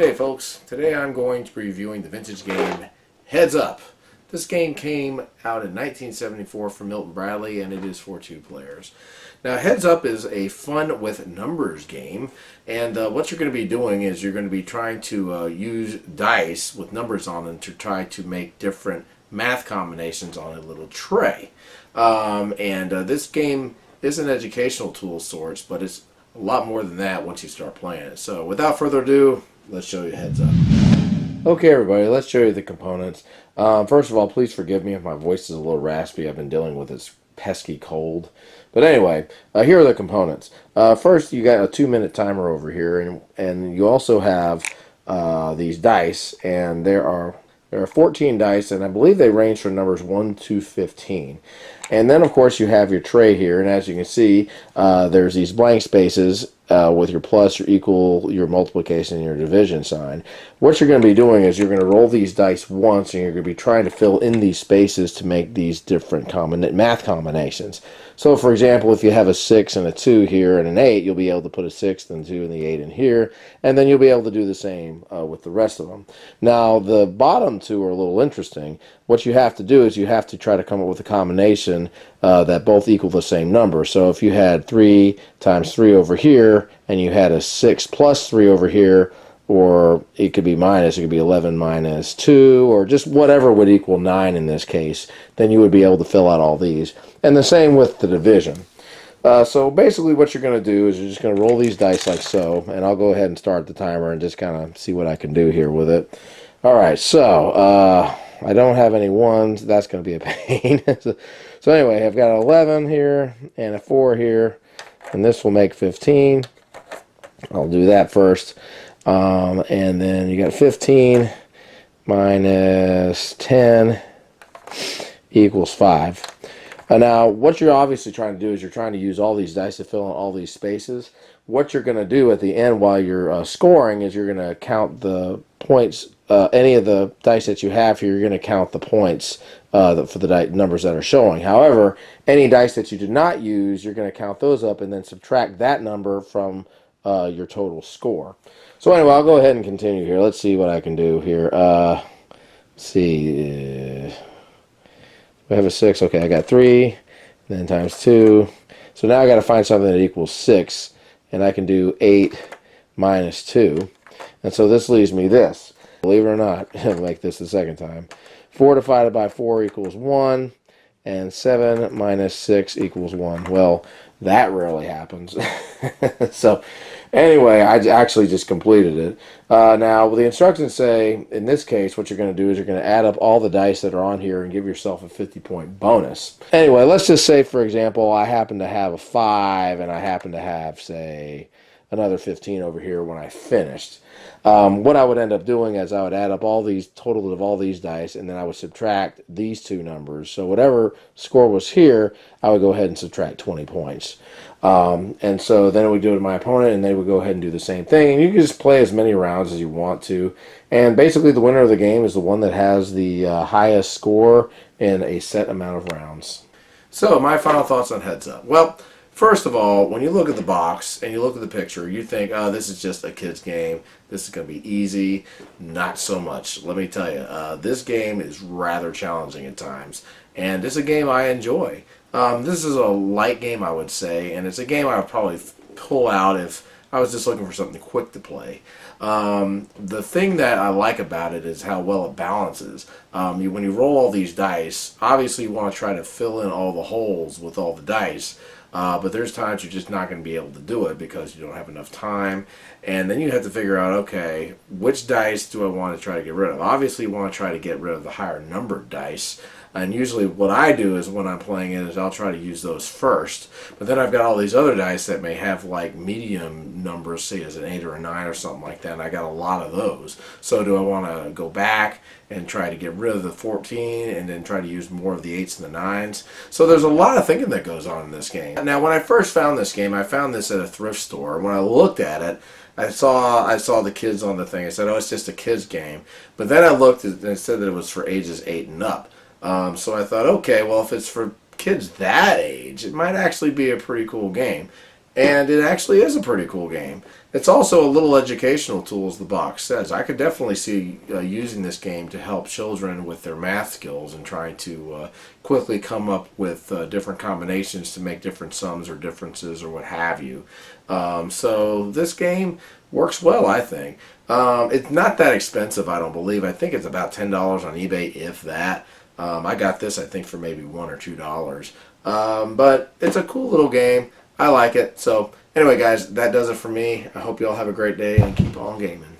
G'day folks, today I'm going to be reviewing the vintage game Heads Up. This game came out in 1974 from Milton Bradley and it is for 2 players. Now Heads Up is a fun with numbers game, and what you're going to be doing is you're going to be trying to use dice with numbers on them to try to make different math combinations on a little tray. This game is an educational tool of sorts, but it's a lot more than that once you start playing it. So without further ado, let's show you Heads Up. Okay everybody, let's show you the components. First of all, please forgive me if my voice is a little raspy. I've been dealing with this pesky cold. But anyway, here are the components. First, you got a 2-minute timer over here, and you also have these dice, and there are 14 dice, and I believe they range from numbers 1 to 15. And then, of course, you have your tray here, and as you can see, there's these blank spaces with your plus, your equal, your multiplication, and your division sign. What you're going to be doing is you're going to roll these dice once, and you're going to be trying to fill in these spaces to make these different math combinations. So, for example, if you have a 6 and a 2 here and an 8, you'll be able to put a 6 and 2 and the 8 in here, and then you'll be able to do the same with the rest of them. Now, the bottom 2 are a little interesting. What you have to do is you have to try to come up with a combination that both equal the same number. So if you had 3 times 3 over here, and you had a 6 plus 3 over here, or it could be minus, it could be 11 minus 2, or just whatever would equal 9 in this case, then you would be able to fill out all these. And the same with the division. So basically what you're going to do is you're just going to roll these dice like so, and I'll go ahead and start the timer and just kind of see what I can do here with it. Alright, so I don't have any ones. That's going to be a pain. So anyway, I've got an 11 here and a 4 here, and this will make 15. I'll do that first. And then you got 15 minus 10 equals 5. Now, what you're obviously trying to do is you're trying to use all these dice to fill in all these spaces. What you're going to do at the end while you're scoring is you're going to count the points. Any of the dice that you have here, you're going to count the points for the numbers that are showing. However, any dice that you did not use, you're going to count those up and then subtract that number from your total score. So anyway, I'll go ahead and continue here. Let's see what I can do here. Let's see. We have a 6. Okay, I got 3, then times 2. So now I got to find something that equals 6, and I can do 8 minus 2. And so this leaves me this. Believe it or not, like this the second time. 4 divided by 4 equals 1, and 7 minus 6 equals 1. Well, that rarely happens. So anyway, I actually just completed it. Now, the instructions say, in this case, what you're going to do is you're going to add up all the dice that are on here and give yourself a 50-point bonus. Anyway, let's just say, for example, I happen to have a 5, and I happen to have, say, another 15 over here when I finished. What I would end up doing is I would add up all these, total of all these dice, and then I would subtract these 2 numbers. So whatever score was here, I would go ahead and subtract 20 points. And so then it would go to my opponent, and they would go ahead and do the same thing. And you can just play as many rounds as you want to. And basically the winner of the game is the one that has the highest score in a set amount of rounds. So my final thoughts on Heads Up. Well, first of all, when you look at the box and you look at the picture, you think, oh, this is just a kid's game. This is going to be easy. Not so much. Let me tell you, this game is rather challenging at times. And it's a game I enjoy. This is a light game, I would say, and it's a game I would probably pull out if I was just looking for something quick to play. The thing that I like about it is how well it balances. When you roll all these dice, obviously you want to try to fill in all the holes with all the dice. But there's times you're just not going to be able to do it because you don't have enough time. And then you have to figure out, okay, which dice do I want to try to get rid of? Obviously you want to try to get rid of the higher numbered dice. And usually what I do is when I'm playing it is I'll try to use those first. But then I've got all these other dice that may have like medium numbers, say as an 8 or a 9 or something like that. And I got a lot of those. So do I want to go back and try to get rid of the 14 and then try to use more of the 8s and the 9s? So there's a lot of thinking that goes on in this game. Now when I first found this game, I found this at a thrift store. When I looked at it, I saw the kids on the thing. I said, oh, it's just a kid's game. But then I looked and it said that it was for ages 8 and up. So I thought, okay, well, if it's for kids that age, it might actually be a pretty cool game. And it actually is a pretty cool game. It's also a little educational tool, as the box says. I could definitely see using this game to help children with their math skills and trying to quickly come up with different combinations to make different sums or differences or what have you. So this game works well, I think. It's not that expensive, I don't believe. I think it's about $10 on eBay, if that. I got this, I think, for maybe $1 or $2. But it's a cool little game. I like it. So anyway, guys, that does it for me. I hope you all have a great day and keep on gaming.